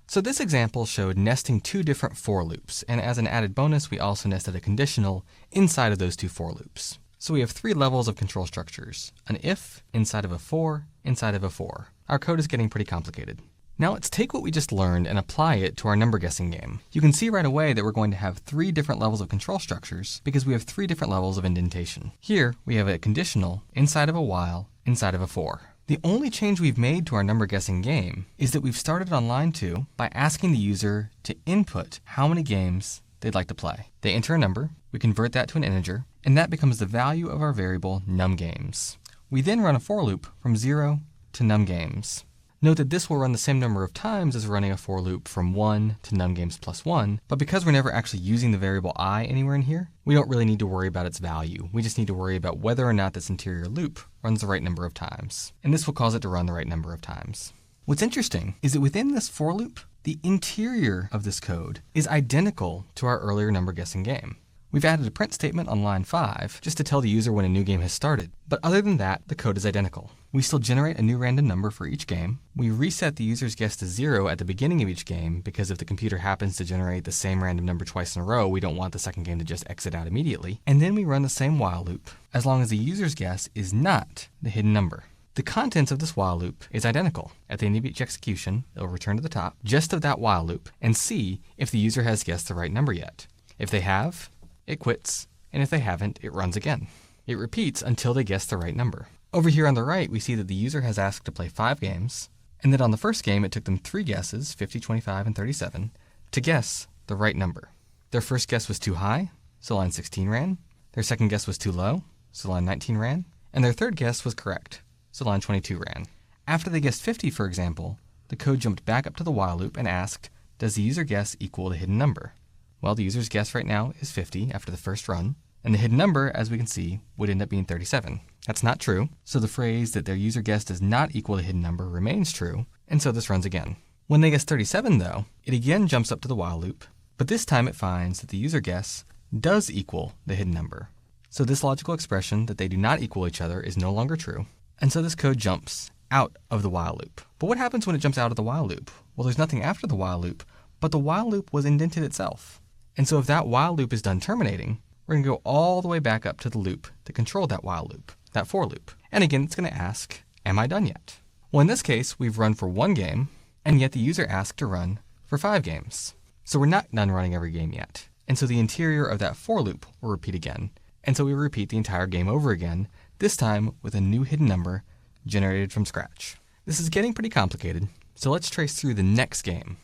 So this example showed nesting two different for loops, and as an added bonus, we also nested a conditional inside of those two for loops. So we have three levels of control structures: an if inside of a for inside of a for. Our code is getting pretty complicated. Now let's take what we just learned and apply it to our number guessing game. You can see right away that we're going to have three different levels of control structures because we have three different levels of indentation. Here we have a conditional inside of a while inside of a for. The only change we've made to our number guessing game is that we've started on line 2 by asking the user to input how many games they'd like to play. They enter a number, we convert that to an integer, and that becomes the value of our variable numGames. We then run a for loop from 0 to numGames. Note that this will run the same number of times as running a for loop from 1 to numGames plus 1, but because we're never actually using the variable I anywhere in here, we don't really need to worry about its value. We just need to worry about whether or not this interior loop runs the right number of times, and this will cause it to run the right number of times. What's interesting is that within this for loop, the interior of this code is identical to our earlier number guessing game. We've added a print statement on line 5 just to tell the user when a new game has started, but other than that, the code is identical. We still generate a new random number for each game. We reset the user's guess to 0 at the beginning of each game because if the computer happens to generate the same random number twice in a row, we don't want the second game to just exit out immediately. And then we run the same while loop as long as the user's guess is not the hidden number. The contents of this while loop is identical. At the end of each execution, it'll return to the top just of that while loop and see if the user has guessed the right number yet. If they have, it quits, and if they haven't, it runs again. It repeats until they guess the right number. Over here on the right, we see that the user has asked to play 5 games, and that on the first game, it took them 3 guesses, 50, 25, and 37, to guess the right number. Their first guess was too high, so line 16 ran. Their second guess was too low, so line 19 ran. And their third guess was correct, so line 22 ran. After they guessed 50, for example, the code jumped back up to the while loop and asked, does the user guess equal the hidden number? Well, the user's guess right now is 50 after the first run, and the hidden number, as we can see, would end up being 37. That's not true, so the phrase that their user guess does not equal the hidden number remains true, and so this runs again. When they guess 37, though, it again jumps up to the while loop, but this time it finds that the user guess does equal the hidden number. So this logical expression that they do not equal each other is no longer true, and so this code jumps out of the while loop. But what happens when it jumps out of the while loop? Well, there's nothing after the while loop, but the while loop was indented itself. And so if that while loop is done terminating, we're going to go all the way back up to the loop that controlled that while loop, that for loop. And again, it's going to ask, am I done yet? Well, in this case, we've run for 1 game, and yet the user asked to run for 5 games. So we're not done running every game yet. And so the interior of that for loop will repeat again. And so we repeat the entire game over again, this time with a new hidden number generated from scratch. This is getting pretty complicated, so let's trace through the next game.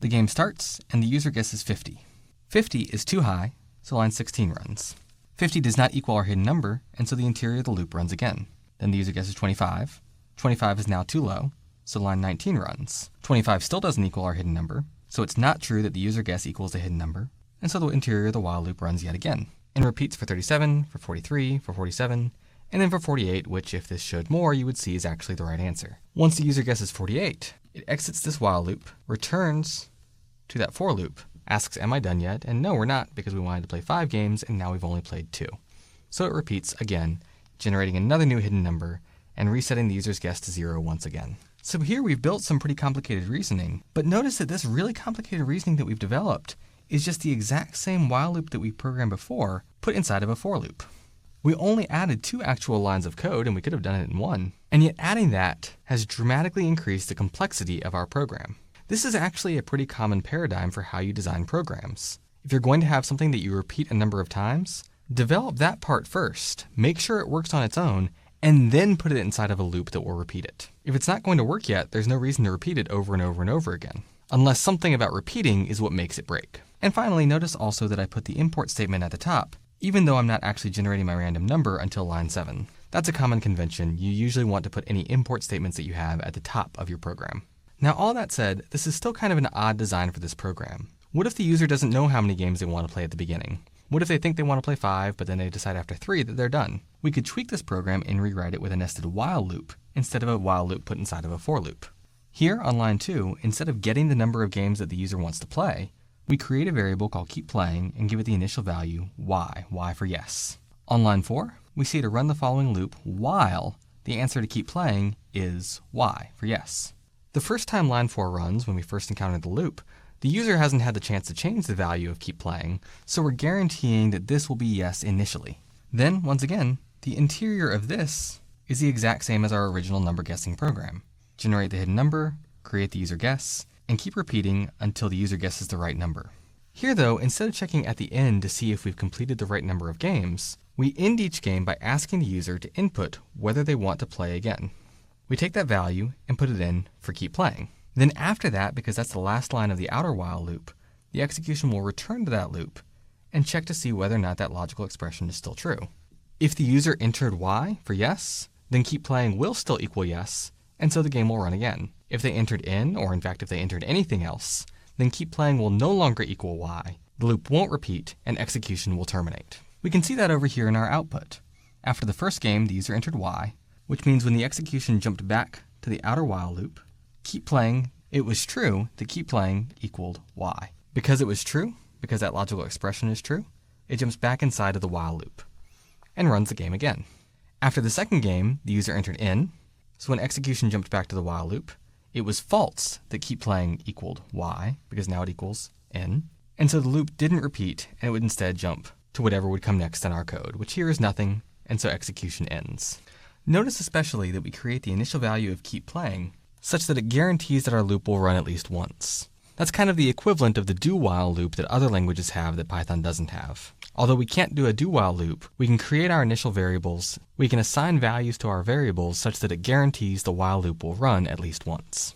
The game starts, and the user guesses 50. 50 is too high, so line 16 runs. 50 does not equal our hidden number, and so the interior of the loop runs again. Then the user guesses 25. 25 is now too low, so line 19 runs. 25 still doesn't equal our hidden number, so it's not true that the user guess equals the hidden number, and so the interior of the while loop runs yet again, and repeats for 37, for 43, for 47, and then for 48, which if this showed more, you would see is actually the right answer. Once the user guesses 48, it exits this while loop, returns to that for loop, asks, am I done yet? And no, we're not, because we wanted to play 5 games, and now we've only played 2. So it repeats again, generating another new hidden number, and resetting the user's guess to 0 once again. So here we've built some pretty complicated reasoning, but notice that this really complicated reasoning that we've developed is just the exact same while loop that we programmed before, put inside of a for loop. We only added 2 actual lines of code, and we could have done it in 1, and yet adding that has dramatically increased the complexity of our program. This is actually a pretty common paradigm for how you design programs. If you're going to have something that you repeat a number of times, develop that part first, make sure it works on its own, and then put it inside of a loop that will repeat it. If it's not going to work yet, there's no reason to repeat it over and over and over again, unless something about repeating is what makes it break. And finally, notice also that I put the import statement at the top, even though I'm not actually generating my random number until line 7. That's a common convention. You usually want to put any import statements that you have at the top of your program. Now, all that said, this is still kind of an odd design for this program. What if the user doesn't know how many games they want to play at the beginning? What if they think they want to play 5, but then they decide after 3 that they're done? We could tweak this program and rewrite it with a nested while loop instead of a while loop put inside of a for loop. Here on line 2, instead of getting the number of games that the user wants to play, we create a variable called keepPlaying and give it the initial value y for yes. On line 4, we see to run the following loop while the answer to keep playing is y for yes. The first time line 4 runs, when we first encountered the loop, the user hasn't had the chance to change the value of keep playing, so we're guaranteeing that this will be yes initially. Then, once again, the interior of this is the exact same as our original number guessing program. Generate the hidden number, create the user guess, and keep repeating until the user guesses the right number. Here though, instead of checking at the end to see if we've completed the right number of games, we end each game by asking the user to input whether they want to play again. We take that value and put it in for keep playing. Then after that, because that's the last line of the outer while loop, the execution will return to that loop and check to see whether or not that logical expression is still true. If the user entered Y for yes, then keep playing will still equal yes, and so the game will run again. If they entered N, or in fact if they entered anything else, then keep playing will no longer equal Y, the loop won't repeat, and execution will terminate. We can see that over here in our output. After the first game, the user entered Y, which means when the execution jumped back to the outer while loop, keep playing, it was true that keep playing equaled Y. Because it was true, because that logical expression is true, it jumps back inside of the while loop and runs the game again. After the second game, the user entered N, so when execution jumped back to the while loop, it was false that keep playing equaled Y, because now it equals N, and so the loop didn't repeat, and it would instead jump to whatever would come next in our code, which here is nothing, and so execution ends. Notice especially that we create the initial value of keep playing such that it guarantees that our loop will run at least once. That's kind of the equivalent of the do-while loop that other languages have that Python doesn't have. Although we can't do a do-while loop, we can create our initial variables, we can assign values to our variables such that it guarantees the while loop will run at least once.